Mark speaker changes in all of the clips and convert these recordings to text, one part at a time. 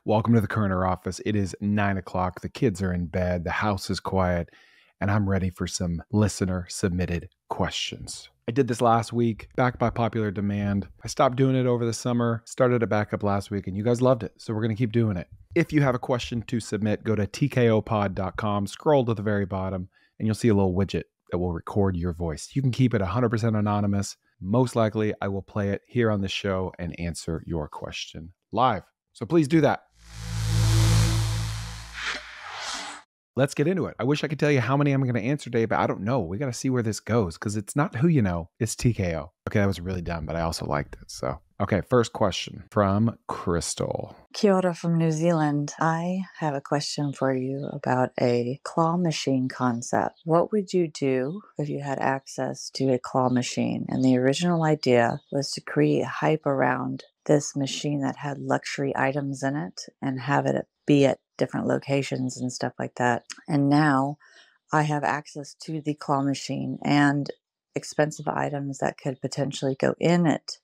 Speaker 1: Welcome to the Kerner office. It is 9 o'clock. The kids are in bed. The house is quiet, and I'm ready for some listener submitted questions. I did this last week, back by popular demand. I stopped doing it over the summer, started it back up last week, and you guys loved it. So we're going to keep doing it. If you have a question to submit, go to tkopod.com, scroll to the very bottom, and you'll see a little widget that will record your voice. You can keep it 100% anonymous. Most likely, I will play it here on the show and answer your question live. So please do that. Let's get into it. I wish I could tell you how many I'm going to answer today, but I don't know. We got to see where this goes because it's not who you know, it's TKO. Okay, that was really dumb, but I also liked it. So, okay, first question from Crystal.
Speaker 2: Kia ora from New Zealand. I have a question for you about a claw machine concept. What would you do if you had access to a claw machine? And the original idea was to create hype around this machine that had luxury items in it and have it be at different locations and stuff like that. And now I have access to the claw machine and expensive items that could potentially go in it.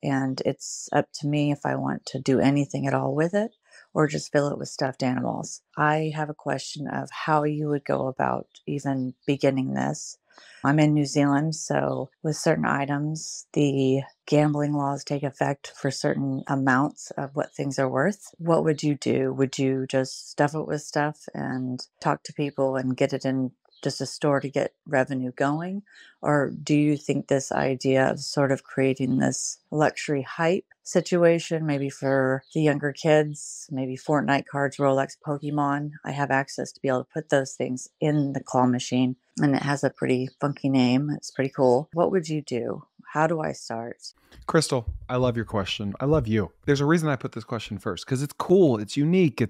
Speaker 2: And it's up to me if I want to do anything at all with it or just fill it with stuffed animals. I have a question of how you would go about even beginning this. I'm in New Zealand, so with certain items, the gambling laws take effect for certain amounts of what things are worth. What would you do? Would you just stuff it with stuff and talk to people and get it in just a store to get revenue going? Or do you think this idea of sort of creating this luxury hype situation, maybe for the younger kids, maybe Fortnite cards, Rolex, Pokemon, I have access to be able to put those things in the claw machine, and it has a pretty funky name. It's pretty cool. What would you do? How do I start?
Speaker 1: Crystal, I love your question. I love you. There's a reason I put this question first because it's cool. It's unique.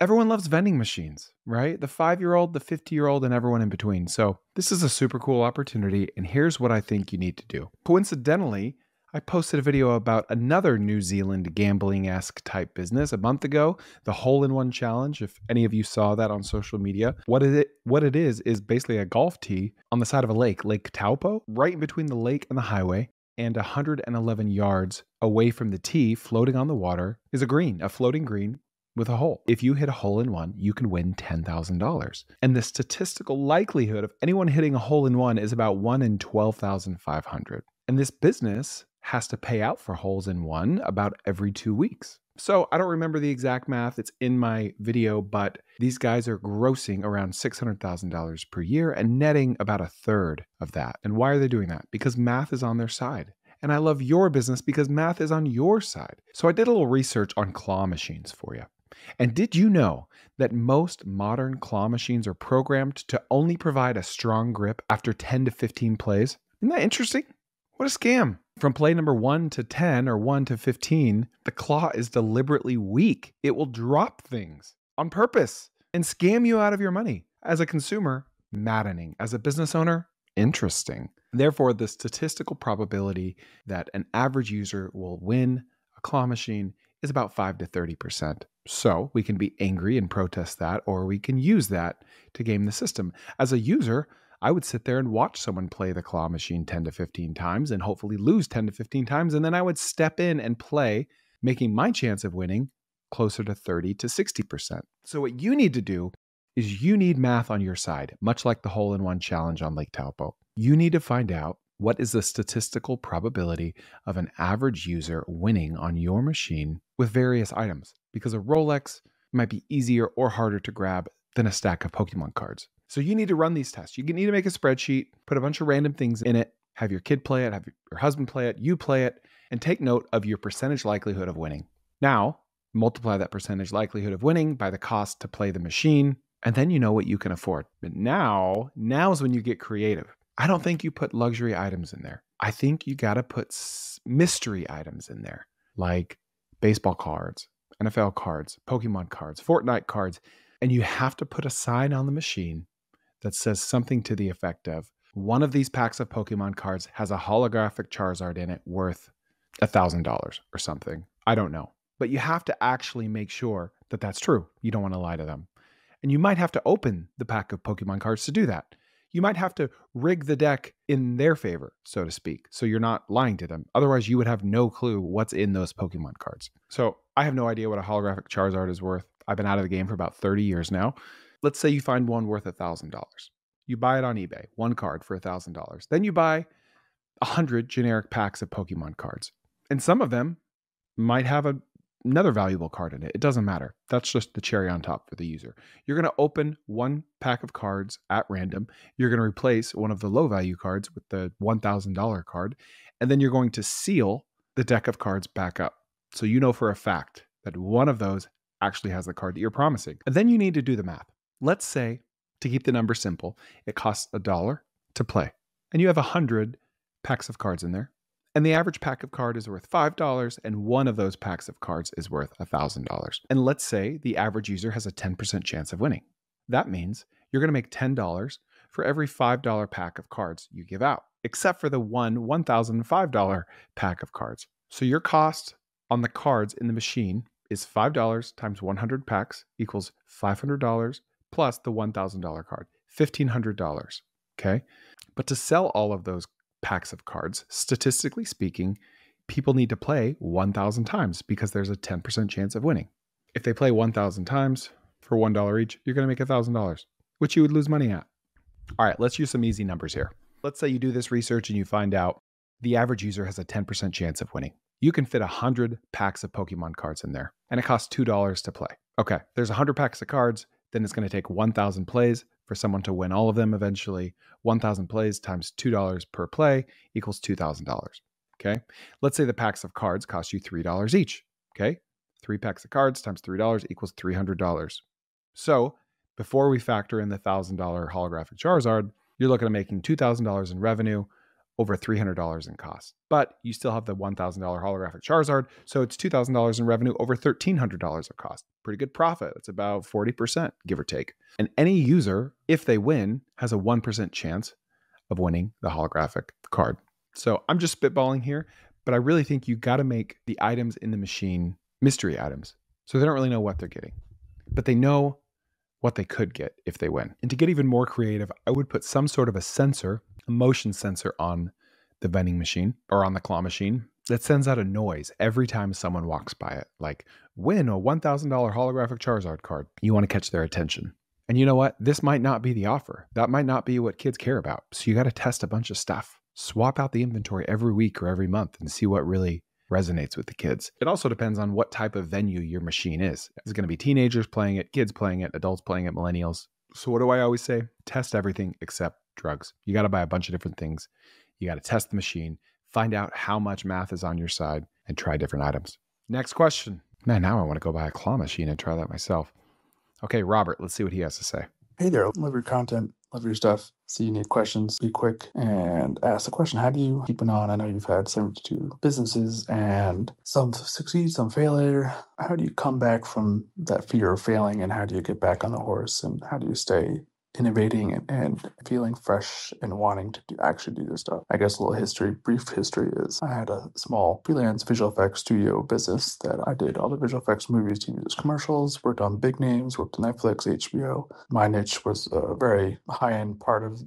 Speaker 1: Everyone loves vending machines, right? The 5-year-old, the 50-year-old, and everyone in between. So this is a super cool opportunity. And here's what I think you need to do. Coincidentally, I posted a video about another New Zealand gambling-esque type business a month ago, the Hole-in-One Challenge. If any of you saw that on social media, what it is basically a golf tee on the side of a lake, Lake Taupo, right in between the lake and the highway, and 111 yards away from the tee, floating on the water, is a floating green with a hole. If you hit a hole-in-one, you can win $10,000. And the statistical likelihood of anyone hitting a hole-in-one is about 1 in 12,500. And this business has to pay out for holes in one about every 2 weeks. So I don't remember the exact math. It's in my video, but these guys are grossing around $600,000 per year and netting about a third of that. And why are they doing that? Because math is on their side. And I love your business because math is on your side. So I did a little research on claw machines for you. And did you know that most modern claw machines are programmed to only provide a strong grip after 10 to 15 plays? Isn't that interesting? What a scam. From play number 1 to 10 or 1 to 15, the claw is deliberately weak. It will drop things on purpose and scam you out of your money. As a consumer, maddening. As a business owner, interesting. Therefore, the statistical probability that an average user will win a claw machine is about 5 to 30%. So we can be angry and protest that, or we can use that to game the system. As a user, I would sit there and watch someone play the claw machine 10 to 15 times and hopefully lose 10 to 15 times. And then I would step in and play, making my chance of winning closer to 30 to 60%. So what you need to do is you need math on your side, much like the hole-in-one challenge on Lake Taupo. You need to find out what is the statistical probability of an average user winning on your machine with various items, because a Rolex might be easier or harder to grab than a stack of Pokemon cards. So you need to run these tests. You need to make a spreadsheet, put a bunch of random things in it, have your kid play it, have your husband play it, you play it, and take note of your percentage likelihood of winning. Now, multiply that percentage likelihood of winning by the cost to play the machine, and then you know what you can afford. But now is when you get creative. I don't think you put luxury items in there. I think you got to put mystery items in there, like baseball cards, NFL cards, Pokemon cards, Fortnite cards, and you have to put a sign on the machine that says something to the effect of, one of these packs of Pokemon cards has a holographic Charizard in it worth $1,000 or something. I don't know. But you have to actually make sure that that's true. You don't want to lie to them. And you might have to open the pack of Pokemon cards to do that. You might have to rig the deck in their favor, so to speak, so you're not lying to them. Otherwise, you would have no clue what's in those Pokemon cards. So I have no idea what a holographic Charizard is worth. I've been out of the game for about 30 years now. Let's say you find one worth $1,000. You buy it on eBay, one card for $1,000. Then you buy 100 generic packs of Pokemon cards. And some of them might have another valuable card in it. It doesn't matter. That's just the cherry on top for the user. You're going to open one pack of cards at random. You're going to replace one of the low value cards with the $1,000 card. And then you're going to seal the deck of cards back up. So you know for a fact that one of those actually has the card that you're promising. And then you need to do the math. Let's say, to keep the number simple, it costs $1 to play. And you have 100 packs of cards in there. And the average pack of card is worth $5, and one of those packs of cards is worth $1,000. And let's say the average user has a 10% chance of winning. That means you're going to make $10 for every $5 pack of cards you give out, except for the one $1,005 pack of cards. So your cost on the cards in the machine is $5 times 100 packs equals $500 plus the $1,000 card, $1,500. Okay? But to sell all of those packs of cards, statistically speaking, people need to play 1,000 times because there's a 10% chance of winning. If they play 1,000 times for $1 each, you're going to make $1,000, which you would lose money at. All right, let's use some easy numbers here. Let's say you do this research and you find out the average user has a 10% chance of winning. You can fit 100 packs of Pokemon cards in there, and it costs $2 to play. Okay, there's 100 packs of cards, then it's going to take 1,000 plays for someone to win all of them eventually. 1,000 plays times $2 per play equals $2,000. Okay. Let's say the packs of cards cost you $3 each. Okay. 3 packs of cards times $3 equals $300. So before we factor in the $1,000 holographic Charizard, you're looking at making $2,000 in revenue, over $300 in cost. But you still have the $1,000 holographic Charizard, so it's $2,000 in revenue, over $1,300 of cost. Pretty good profit. It's about 40%, give or take. And any user, if they win, has a 1% chance of winning the holographic card. So I'm just spitballing here, but I really think you got to make the items in the machine mystery items. So they don't really know what they're getting, but they know what they could get if they win. And to get even more creative, I would put some sort of a sensor, a motion sensor on the vending machine or on the claw machine that sends out a noise every time someone walks by it, like win a $1,000 holographic Charizard card. You want to catch their attention. And you know what? This might not be the offer. That might not be what kids care about. So you got to test a bunch of stuff. Swap out the inventory every week or every month and see what really resonates with the kids. It also depends on what type of venue your machine is. Is it going to be teenagers playing it, kids playing it, adults playing it, millennials? So what do I always say? Test everything except drugs. You got to buy a bunch of different things. You got to test the machine, find out how much math is on your side, and try different items. Next question. Man, now I want to go buy a claw machine and try that myself. Okay, Robert, let's see what he has to say.
Speaker 3: Hey there, love your content, love your stuff. See you need questions, be quick and ask the question. How do you keep it on? I know you've had 72 businesses and some succeed, some fail later. How do you come back from that fear of failing and how do you get back on the horse and how do you stay innovating and feeling fresh and wanting to actually do this stuff? I guess a little history, brief history is I had a small freelance visual effects studio business that I did all the visual effects, movies, TV shows, commercials, worked on big names, worked on Netflix, HBO. My niche was a very high-end part of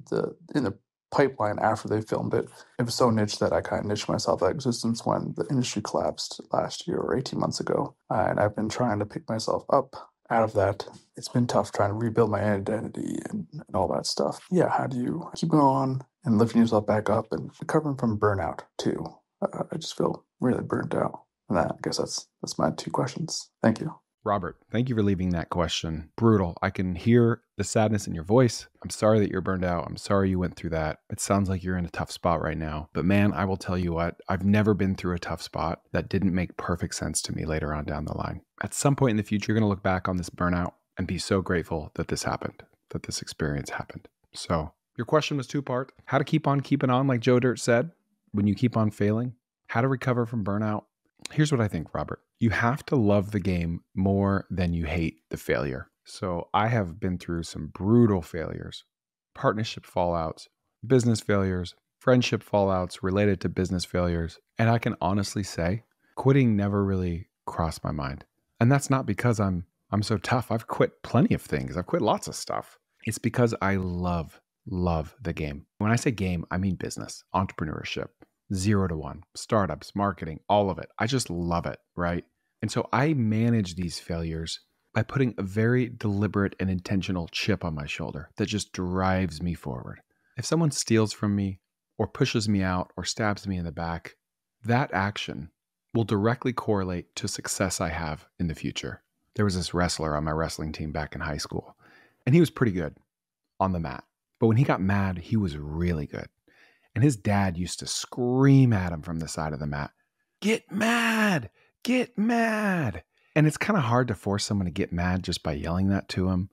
Speaker 3: in the pipeline after they filmed it. It was so niche that I kind of niched myself out of existence when the industry collapsed last year or 18 months ago. And I've been trying to pick myself up out of that. It's been tough trying to rebuild my identity and all that stuff. Yeah, how do you keep going on and lifting yourself back up and recovering from burnout too? I just feel really burnt out. And I guess that's my 2 questions. Thank you.
Speaker 1: Robert, thank you for leaving that question. Brutal. I can hear the sadness in your voice. I'm sorry that you're burned out. I'm sorry you went through that. It sounds like you're in a tough spot right now. But man, I will tell you what, I've never been through a tough spot that didn't make perfect sense to me later on down the line. At some point in the future, you're going to look back on this burnout and be so grateful that this happened, that this experience happened. So your question was 2-part. How to keep on keeping on, like Joe Dirt said, when you keep on failing. How to recover from burnout. Here's what I think, Robert. You have to love the game more than you hate the failure. So I have been through some brutal failures, partnership fallouts, business failures, friendship fallouts related to business failures. And I can honestly say quitting never really crossed my mind. And that's not because I'm so tough. I've quit plenty of things. I've quit lots of stuff. It's because I love love the game. When I say game, I mean business, entrepreneurship, 0 to 1, startups, marketing, all of it. I just love it, right? And so I manage these failures by putting a very deliberate and intentional chip on my shoulder that just drives me forward. If someone steals from me or pushes me out or stabs me in the back, that action will directly correlate to success I have in the future. There was this wrestler on my wrestling team back in high school, and he was pretty good on the mat. But when he got mad, he was really good. And his dad used to scream at him from the side of the mat, "Get mad, get mad." And it's kind of hard to force someone to get mad just by yelling that to him.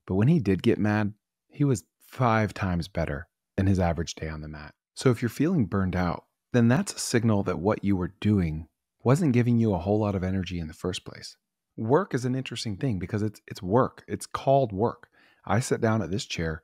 Speaker 1: But when he did get mad, he was 5 times better than his average day on the mat. So if you're feeling burned out, then that's a signal that what you were doing wasn't giving you a whole lot of energy in the first place. Work is an interesting thing because it's work. It's called work. I sit down at this chair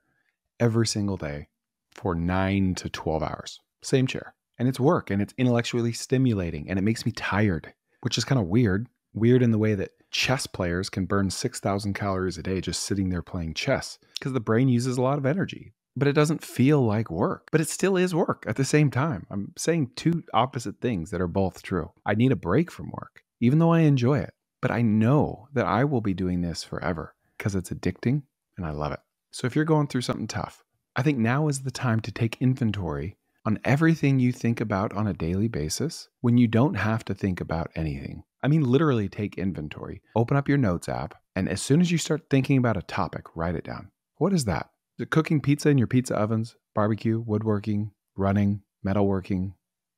Speaker 1: every single day for 9 to 12 hours. Same chair. And it's work, and it's intellectually stimulating, and it makes me tired, which is kind of weird. Weird in the way that chess players can burn 6,000 calories a day just sitting there playing chess because the brain uses a lot of energy. But it doesn't feel like work. But it still is work at the same time. I'm saying two opposite things that are both true. I need a break from work, even though I enjoy it. But I know that I will be doing this forever because it's addicting and I love it. So if you're going through something tough, I think now is the time to take inventory on everything you think about on a daily basis when you don't have to think about anything. I mean, literally take inventory. Open up your notes app, and as soon as you start thinking about a topic, write it down. What is that? Is it cooking pizza in your pizza ovens, barbecue, woodworking, running, metalworking,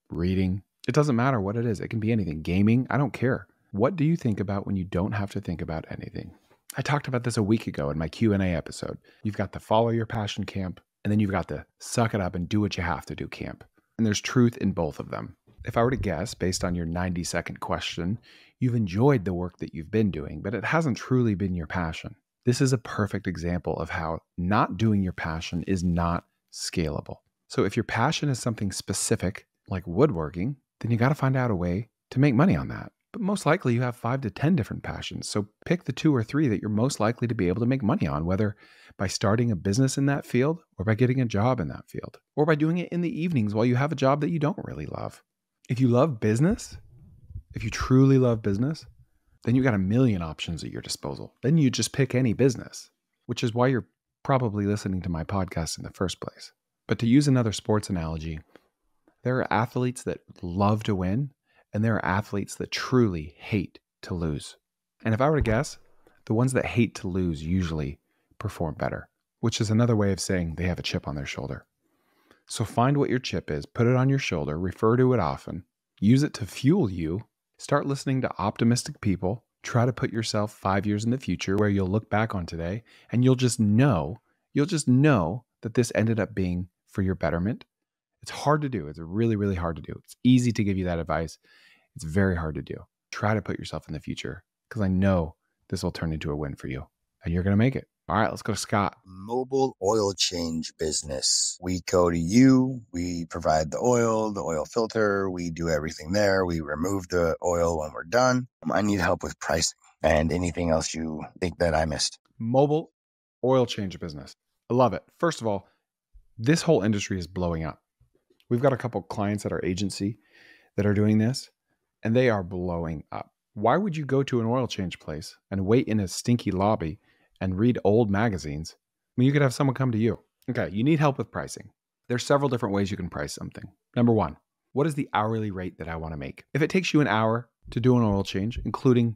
Speaker 1: reading? It doesn't matter what it is. It can be anything. Gaming, I don't care. What do you think about when you don't have to think about anything? I talked about this a week ago in my Q&A episode. You've got the follow your passion camp, and then you've got the suck it up and do what you have to do camp. And there's truth in both of them. If I were to guess, based on your 90-second question, you've enjoyed the work that you've been doing, but it hasn't truly been your passion. This is a perfect example of how not doing your passion is not scalable. So if your passion is something specific, like woodworking, then you got to find out a way to make money on that. But most likely you have 5 to 10 different passions. So pick the 2 or 3 that you're most likely to be able to make money on, whether by starting a business in that field or by getting a job in that field or by doing it in the evenings while you have a job that you don't really love. If you love business, if you truly love business, then you got a million options at your disposal. Then you just pick any business, which is why you're probably listening to my podcast in the first place. But to use another sports analogy, there are athletes that love to win, and there are athletes that truly hate to lose. And if I were to guess, the ones that hate to lose usually perform better, which is another way of saying they have a chip on their shoulder. So find what your chip is, put it on your shoulder, refer to it often, use it to fuel you, start listening to optimistic people, try to put yourself 5 years in the future where you'll look back on today and you'll just know that this ended up being for your betterment. It's hard to do. It's really, really hard to do. It's easy to give you that advice. It's very hard to do. Try to put yourself in the future because I know this will turn into a win for you and you're going to make it. All right, let's go to Scott.
Speaker 4: Mobile oil change business. We go to you. We provide the oil filter. We do everything there. We remove the oil when we're done. I need help with pricing and anything else you think that I missed.
Speaker 1: Mobile oil change business. I love it. First of all, this whole industry is blowing up. We've got a couple clients at our agency that are doing this, and they are blowing up. Why would you go to an oil change place and wait in a stinky lobby and read old magazines when you could have someone come to you? Okay, you need help with pricing. There's several different ways you can price something. Number 1, what is the hourly rate that I want to make? If it takes you an hour to do an oil change, including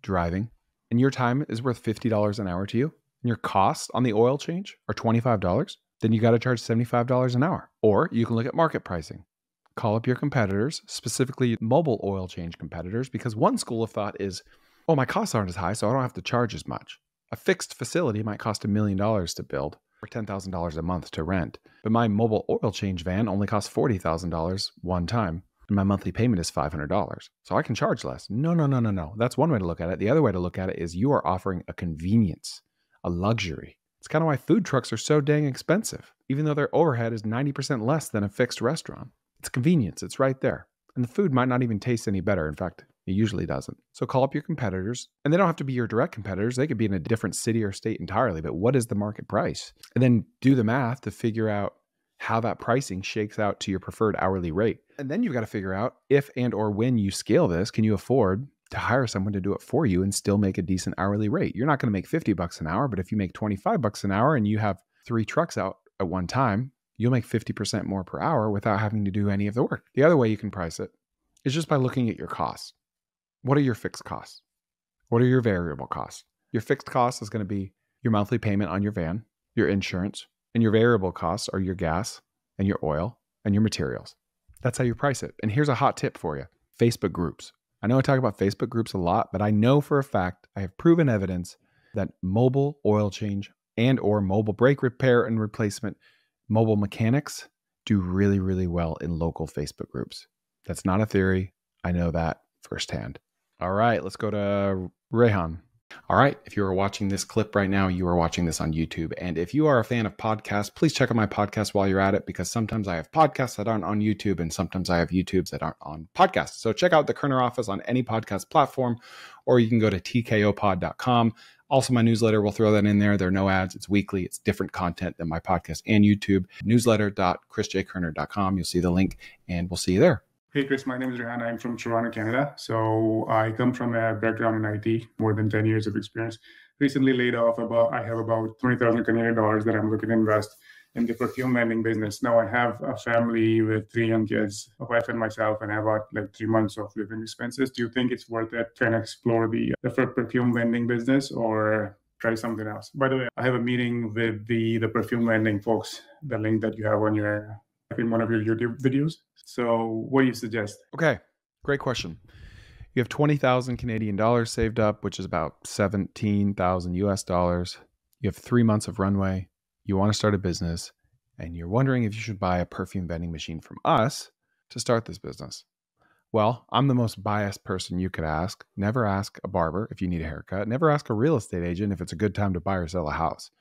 Speaker 1: driving, and your time is worth $50 an hour to you, and your costs on the oil change are $25, then you got to charge $75 an hour. Or you can look at market pricing. Call up your competitors, specifically mobile oil change competitors, because one school of thought is, oh, my costs aren't as high, so I don't have to charge as much. A fixed facility might cost $1 million to build or $10,000 a month to rent, but my mobile oil change van only costs $40,000 one time, and my monthly payment is $500. So I can charge less. No. That's one way to look at it. The other way to look at it is you are offering a convenience, a luxury. It's kind of why food trucks are so dang expensive, even though their overhead is 90% less than a fixed restaurant. It's convenience. It's right there. And the food might not even taste any better. In fact, It usually doesn't. So call up your competitors, and they don't have to be your direct competitors. They could be in a different city or state entirely, but what is the market price? And then do the math to figure out how that pricing shakes out to your preferred hourly rate. And then you've got to figure out if and or when you scale this, can you afford to hire someone to do it for you and still make a decent hourly rate? You're not going to make $50 an hour, but if you make $25 an hour and you have 3 trucks out at one time, you'll make 50% more per hour without having to do any of the work. The other way you can price it is just by looking at your costs. What are your fixed costs? What are your variable costs? Your fixed cost is going to be your monthly payment on your van, your insurance, and your variable costs are your gas and your oil and your materials. That's how you price it. And here's a hot tip for you. Facebook groups. I know I talk about Facebook groups a lot, but I know for a fact, I have proven evidence that mobile oil change and or mobile brake repair and replacement, mobile mechanics do really, really well in local Facebook groups. That's not a theory. I know that firsthand. All right, let's go to Rehan. All right, if you are watching this clip right now, you are watching this on YouTube. And if you are a fan of podcasts, please check out my podcast while you're at it, because sometimes I have podcasts that aren't on YouTube and sometimes I have YouTubes that aren't on podcasts. So check out the Kerner Office on any podcast platform, or you can go to tkopod.com. Also, my newsletter, we'll throw that in there. There are no ads. It's weekly. It's different content than my podcast and YouTube. Newsletter.chrisjkerner.com. You'll see the link, and we'll see you there.
Speaker 5: Hey, Chris, my name is Rehan. I'm from Toronto, Canada. So I come from a background in IT, more than 10 years of experience. Recently laid off I have about 20,000 Canadian dollars that I'm looking to invest in the perfume vending business. Now I have a family with 3 young kids, a wife and myself, and I have about 3 months of living expenses. Do you think it's worth it to kind of explore the perfume vending business or try something else? By the way, I have a meeting with the perfume vending folks, the link that you have on in one of your YouTube videos. So what do you suggest?
Speaker 1: Okay, great question. You have 20,000 Canadian dollars saved up, which is about 17,000 US dollars. You have 3 months of runway. You want to start a business, and you're wondering if you should buy a perfume vending machine from us to start this business. Well, I'm the most biased person you could ask. Never ask a barber if you need a haircut. Never ask a real estate agent if it's a good time to buy or sell a house.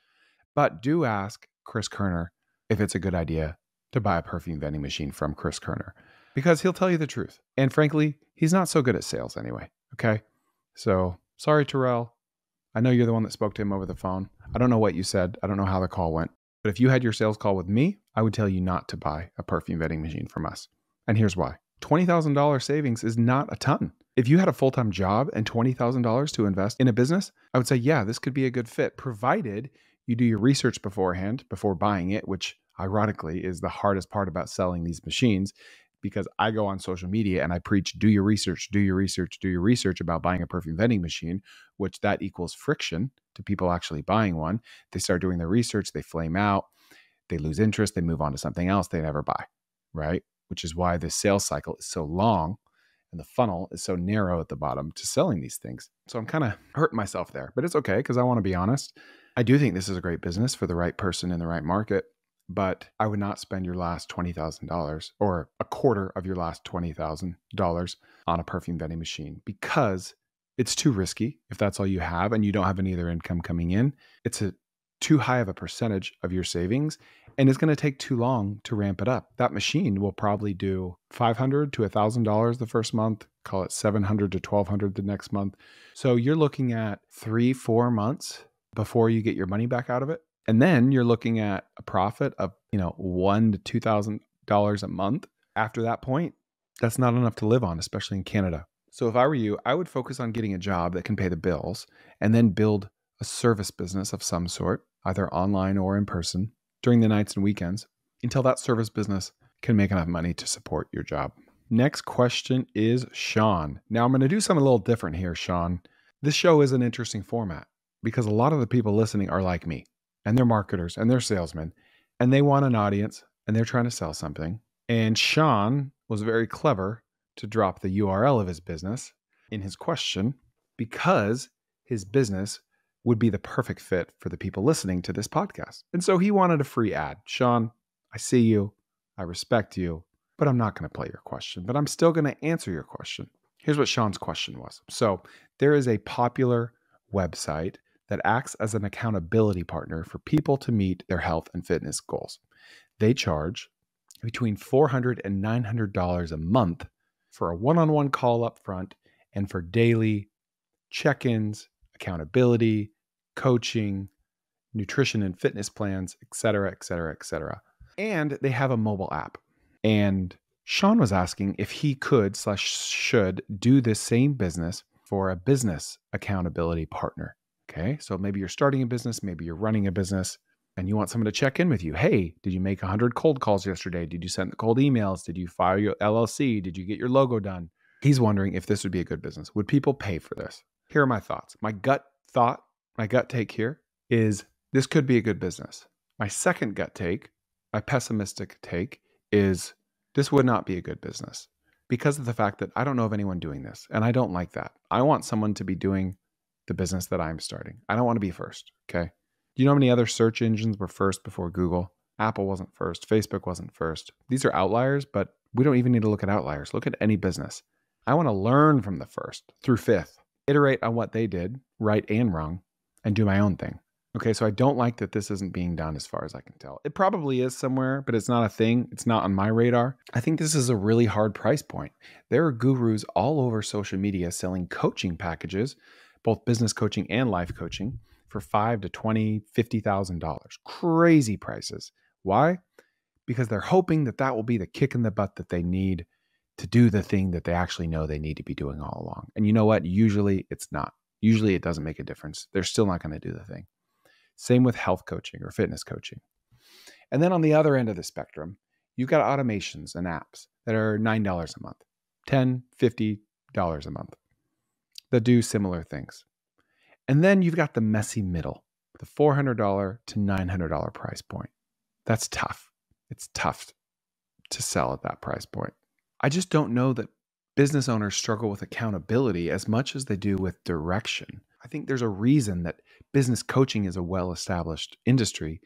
Speaker 1: But do ask Chris Kerner if it's a good idea to buy a perfume vending machine from Chris Kerner, because he'll tell you the truth. And frankly, he's not so good at sales anyway. Okay. So sorry, Terrell. I know you're the one that spoke to him over the phone. I don't know what you said. I don't know how the call went, but if you had your sales call with me, I would tell you not to buy a perfume vending machine from us. And here's why. $20,000 savings is not a ton. If you had a full-time job and $20,000 to invest in a business, I would say, yeah, this could be a good fit, provided you do your research beforehand, before buying it, which ironically is the hardest part about selling these machines, because I go on social media and I preach, do your research, do your research, do your research about buying a perfume vending machine, which that equals friction to people actually buying one. They start doing their research, they flame out, they lose interest, they move on to something else, they never buy, right? Which is why the sales cycle is so long and the funnel is so narrow at the bottom to selling these things. So I'm kind of hurting myself there, but it's okay because I want to be honest. I do think this is a great business for the right person in the right market, but I would not spend your last $20,000 or a quarter of your last $20,000 on a perfume vending machine, because it's too risky if that's all you have and you don't have any other income coming in. It's too high of a percentage of your savings, and it's going to take too long to ramp it up. That machine will probably do $500 to $1,000 the first month, call it $700 to $1,200 the next month. So you're looking at 3-4 months before you get your money back out of it. And then you're looking at a profit of, $1,000 to $2,000 a month. After that point, that's not enough to live on, especially in Canada. So if I were you, I would focus on getting a job that can pay the bills and then build a service business of some sort, either online or in person, during the nights and weekends, until that service business can make enough money to support your job. Next question is Sean. Now I'm going to do something a little different here, Sean. This show is an interesting format because a lot of the people listening are like me, and they're marketers and they're salesmen, and they want an audience and they're trying to sell something. And Sean was very clever to drop the URL of his business in his question because his business would be the perfect fit for the people listening to this podcast. And so he wanted a free ad. Sean, I see you, I respect you, but I'm not going to play your question, but I'm still going to answer your question. Here's what Sean's question was. So there is a popular website that acts as an accountability partner for people to meet their health and fitness goals. They charge between $400 and $900 a month for a one-on-one call up front and for daily check-ins, accountability, coaching, nutrition and fitness plans, et cetera, et cetera, et cetera. And they have a mobile app. And Sean was asking if he could/should do this same business for a business accountability partner. Okay, so maybe you're starting a business, maybe you're running a business, and you want someone to check in with you. Hey, did you make 100 cold calls yesterday? Did you send the cold emails? Did you file your LLC? Did you get your logo done? He's wondering if this would be a good business. Would people pay for this? Here are my thoughts. My gut take here is this could be a good business. My second gut take, my pessimistic take, is this would not be a good business because of the fact that I don't know of anyone doing this, and I don't like that. I want someone to be doing the business that I'm starting. I don't want to be first, okay? Do you know how many other search engines were first before Google? Apple wasn't first. Facebook wasn't first. These are outliers, but we don't even need to look at outliers. Look at any business. I want to learn from the first through fifth, iterate on what they did, right and wrong, and do my own thing. Okay, so I don't like that this isn't being done as far as I can tell. It probably is somewhere, but it's not a thing. It's not on my radar. I think this is a really hard price point. There are gurus all over social media selling coaching packages, both business coaching and life coaching, for $5,000 to $20,000, $50,000. Crazy prices. Why? Because they're hoping that that will be the kick in the butt that they need to do the thing that they actually know they need to be doing all along. And you know what? Usually it's not. Usually it doesn't make a difference. They're still not going to do the thing. Same with health coaching or fitness coaching. And then on the other end of the spectrum, you've got automations and apps that are $9 a month, $10, $50 a month that do similar things. And then you've got the messy middle, the $400 to $900 price point. That's tough. It's tough to sell at that price point. I just don't know that business owners struggle with accountability as much as they do with direction. I think there's a reason that business coaching is a well-established industry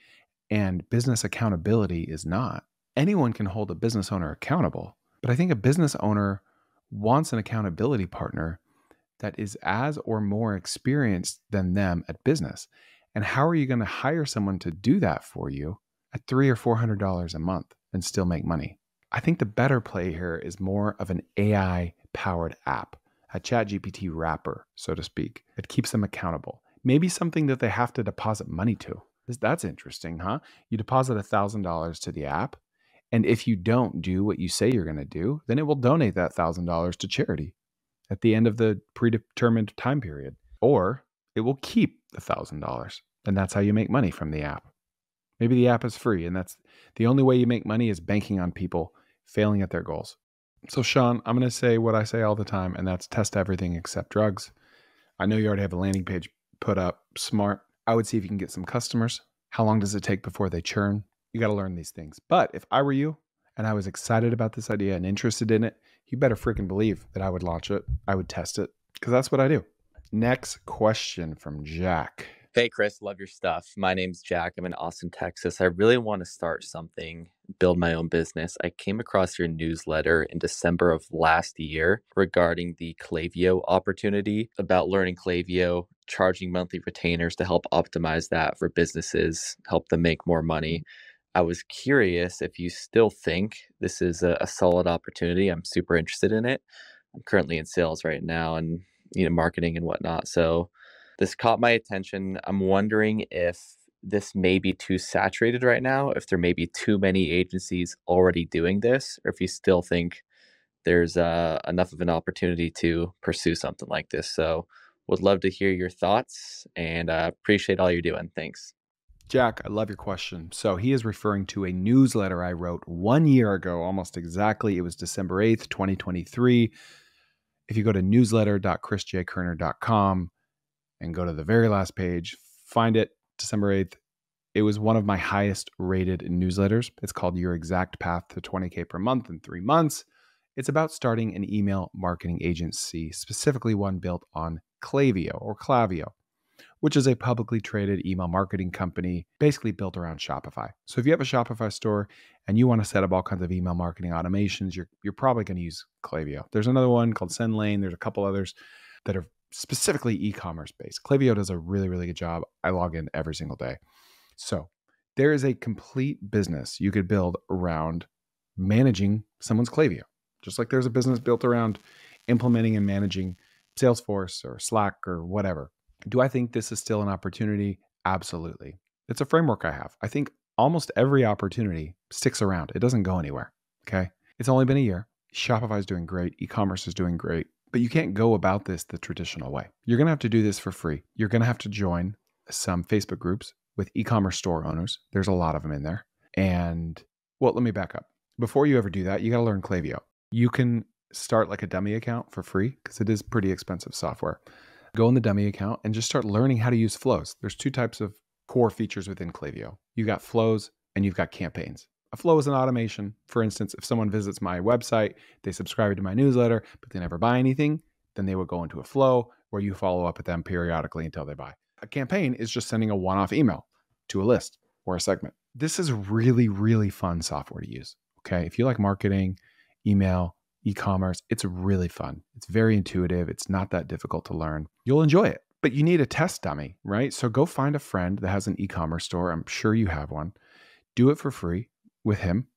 Speaker 1: and business accountability is not. Anyone can hold a business owner accountable, but I think a business owner wants an accountability partner that is as or more experienced than them at business. And how are you going to hire someone to do that for you at $300 or $400 a month and still make money? I think the better play here is more of an AI-powered app, a ChatGPT wrapper, so to speak, that keeps them accountable. Maybe something that they have to deposit money to. That's interesting, huh? You deposit $1,000 to the app, and if you don't do what you say you're going to do, then it will donate that $1,000 to charity at the end of the predetermined time period. Or it will keep the $1,000, and that's how you make money from the app. Maybe the app is free, and that's the only way you make money is banking on people failing at their goals. So Sean, I'm going to say what I say all the time, and that's test everything except drugs. I know you already have a landing page put up. Smart. I would see if you can get some customers. How long does it take before they churn? You got to learn these things. But if I were you and I was excited about this idea and interested in it, you better freaking believe that I would launch it. I would test it because that's what I do. Next question from Jack.
Speaker 6: Hey, Chris, love your stuff. My name's Jack. I'm in Austin, Texas. I really want to start something, build my own business. I came across your newsletter in December of last year regarding the Klaviyo opportunity, about learning Klaviyo, charging monthly retainers to help optimize that for businesses, help them make more money. I was curious if you still think this is a solid opportunity. I'm super interested in it. I'm currently in sales right now and marketing and whatnot. So this caught my attention. I'm wondering if this may be too saturated right now, if there may be too many agencies already doing this, or if you still think there's enough of an opportunity to pursue something like this. So would love to hear your thoughts and appreciate all you're doing. Thanks.
Speaker 1: Jack, I love your question. So he is referring to a newsletter I wrote 1 year ago, almost exactly. It was December 8th, 2023. If you go to newsletter.chrisjkerner.com and go to the very last page, find it, December 8th. It was one of my highest rated newsletters. It's called Your Exact Path to 20K per month in 3 months. It's about starting an email marketing agency, specifically one built on Klaviyo, which is a publicly traded email marketing company basically built around Shopify. So if you have a Shopify store and you want to set up all kinds of email marketing automations, you're probably going to use Klaviyo. There's another one called SendLane. There's a couple others that are specifically e-commerce based. Klaviyo does a really, really good job. I log in every single day. So there is a complete business you could build around managing someone's Klaviyo. Just like there's a business built around implementing and managing Salesforce or Slack or whatever. Do I think this is still an opportunity? Absolutely. It's a framework I have. I think almost every opportunity sticks around. It doesn't go anywhere. Okay. It's only been a year. Shopify is doing great. E-commerce is doing great. But you can't go about this the traditional way. You're going to have to do this for free. You're going to have to join some Facebook groups with e-commerce store owners. There's a lot of them in there. And, well, let me back up. Before you ever do that, you got to learn Klaviyo. You can start like a dummy account for free because it is pretty expensive software. Go in the dummy account and just start learning how to use flows. There's two types of core features within Klaviyo. You got flows and you've got campaigns. A flow is an automation. For instance, if someone visits my website, they subscribe to my newsletter, but they never buy anything, then they would go into a flow where you follow up with them periodically until they buy. A campaign is just sending a one-off email to a list or a segment. This is really, really fun software to use. Okay. If you like marketing, email, e-commerce, it's really fun. It's very intuitive. It's not that difficult to learn. You'll enjoy it, but you need a test dummy, right? So go find a friend that has an e-commerce store. I'm sure you have one. Do it for free with him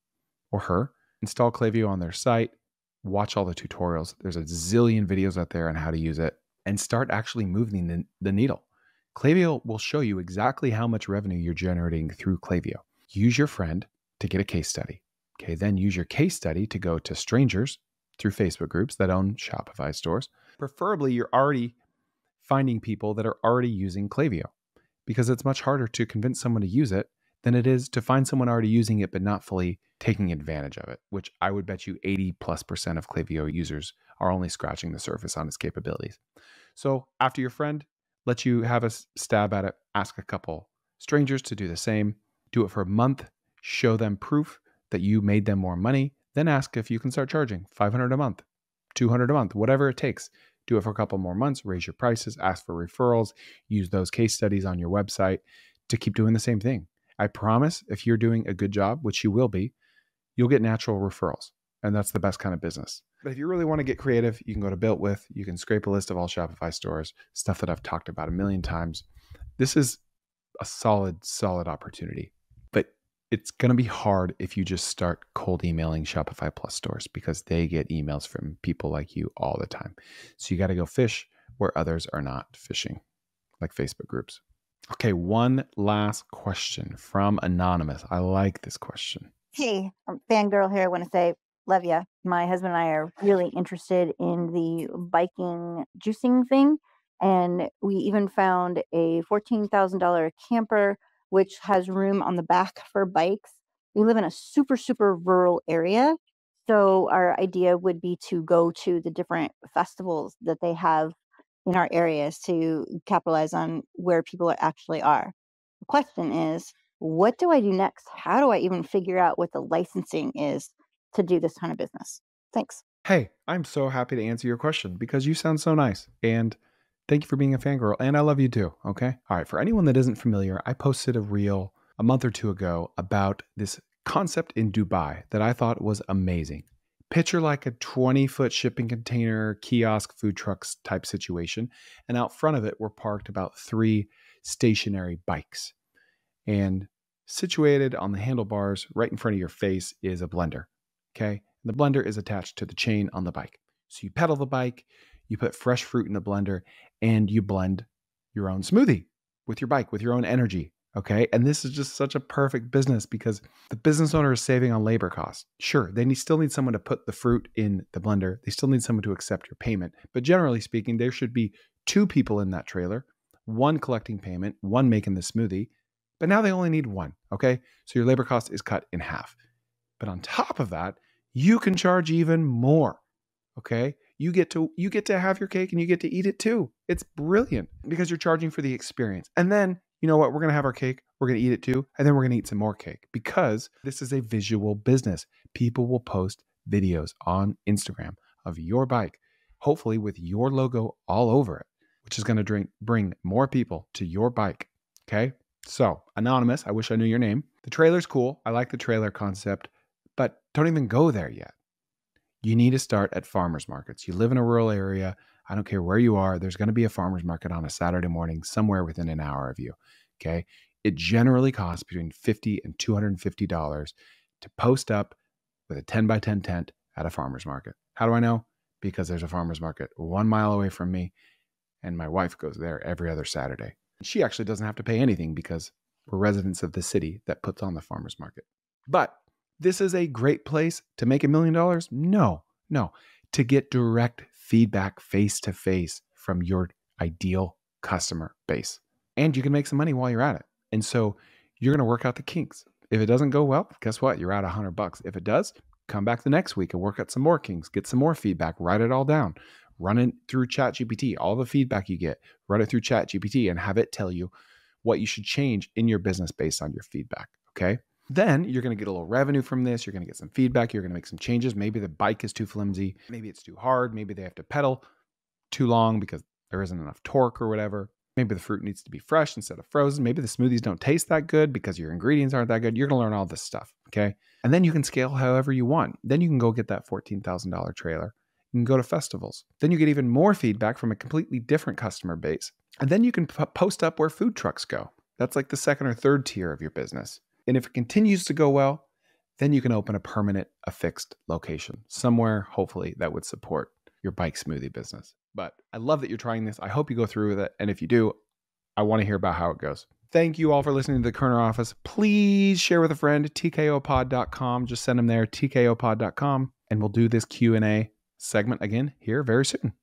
Speaker 1: or her. Install Klaviyo on their site. Watch all the tutorials. There's a zillion videos out there on how to use it and start actually moving the needle. Klaviyo will show you exactly how much revenue you're generating through Klaviyo. Use your friend to get a case study. Okay, then use your case study to go to strangers through Facebook groups that own Shopify stores. Preferably, you're already finding people that are already using Klaviyo because it's much harder to convince someone to use it than it is to find someone already using it but not fully taking advantage of it, which I would bet you 80+% of Klaviyo users are only scratching the surface on its capabilities. So after your friend lets you have a stab at it, ask a couple strangers to do the same, do it for a month, show them proof that you made them more money, then ask if you can start charging $500 a month, $200 a month, whatever it takes. Do it for a couple more months, raise your prices, ask for referrals, use those case studies on your website to keep doing the same thing. I promise if you're doing a good job, which you will be, you'll get natural referrals. And that's the best kind of business. But if you really want to get creative, you can go to Built With. You can scrape a list of all Shopify stores, stuff that I've talked about a million times. This is a solid opportunity. But it's going to be hard if you just start cold emailing Shopify Plus stores because they get emails from people like you all the time. So you got to go fish where others are not fishing, like Facebook groups. Okay, one last question from Anonymous. I like this question.
Speaker 7: Hey, fangirl here. I want to say, love ya. My husband and I are really interested in the biking juicing thing. And we even found a $14,000 camper, which has room on the back for bikes. We live in a super, super rural area. So our idea would be to go to the different festivals that they have in our areas to capitalize on where people actually are. The question is, what do I do next? How do I even figure out what the licensing is to do this kind of business? Thanks.
Speaker 1: Hey, I'm so happy to answer your question because you sound so nice. And thank you for being a fangirl. And I love you too. Okay. All right. For anyone that isn't familiar, I posted a reel a month or two ago about this concept in Dubai that I thought was amazing. Picture like a 20-foot shipping container, kiosk, food trucks type situation. And out front of it were parked about 3 stationary bikes. And situated on the handlebars right in front of your face is a blender. Okay. And the blender is attached to the chain on the bike. So you pedal the bike, you put fresh fruit in the blender, and you blend your own smoothie with your bike, with your own energy. Okay. And this is just such a perfect business because the business owner is saving on labor costs. Sure, they still need someone to put the fruit in the blender. They still need someone to accept your payment. But generally speaking, there should be 2 people in that trailer, 1 collecting payment, 1 making the smoothie. But now they only need 1. Okay. So your labor cost is cut in half. But on top of that, you can charge even more. Okay. You get to have your cake and you get to eat it too. It's brilliant because you're charging for the experience. And then, you know what? We're going to have our cake. We're going to eat it too. And then we're going to eat some more cake because this is a visual business. People will post videos on Instagram of your bike, hopefully with your logo all over it, which is going to bring more people to your bike. Okay. So Anonymous, I wish I knew your name. The trailer's cool. I like the trailer concept, but don't even go there yet. You need to start at farmers markets. You live in a rural area. I don't care where you are. There's going to be a farmer's market on a Saturday morning somewhere within an hour of you. Okay. It generally costs between $50 and $250 to post up with a 10 by 10 tent at a farmer's market. How do I know? because there's a farmer's market 1 mile away from me, and my wife goes there every other Saturday. She actually doesn't have to pay anything because we're residents of the city that puts on the farmer's market. But this is a great place to make $1 million? No. To get direct feedback face to face from your ideal customer base. And you can make some money while you're at it. And so you're going to work out the kinks. If it doesn't go well, guess what? You're out $100. If it does, come back the next week and work out some more kinks, get some more feedback, write it all down, run it through ChatGPT, all the feedback you get, run it through ChatGPT and have it tell you what you should change in your business based on your feedback. Okay. Then you're going to get a little revenue from this. You're going to get some feedback. You're going to make some changes. Maybe the bike is too flimsy. Maybe it's too hard. Maybe they have to pedal too long because there isn't enough torque or whatever. Maybe the fruit needs to be fresh instead of frozen. Maybe the smoothies don't taste that good because your ingredients aren't that good. You're going to learn all this stuff. Okay. And then you can scale however you want. Then you can go get that $14,000 trailer. You can go to festivals. Then you get even more feedback from a completely different customer base. And then you can post up where food trucks go. That's like the second or third tier of your business. And if it continues to go well, then you can open a fixed location somewhere, hopefully, that would support your bike smoothie business. But I love that you're trying this. I hope you go through with it. And if you do, I want to hear about how it goes. Thank you all for listening to the Kerner Office. Please share with a friend, tkopod.com. Just send them there, tkopod.com. And we'll do this Q&A segment again here very soon.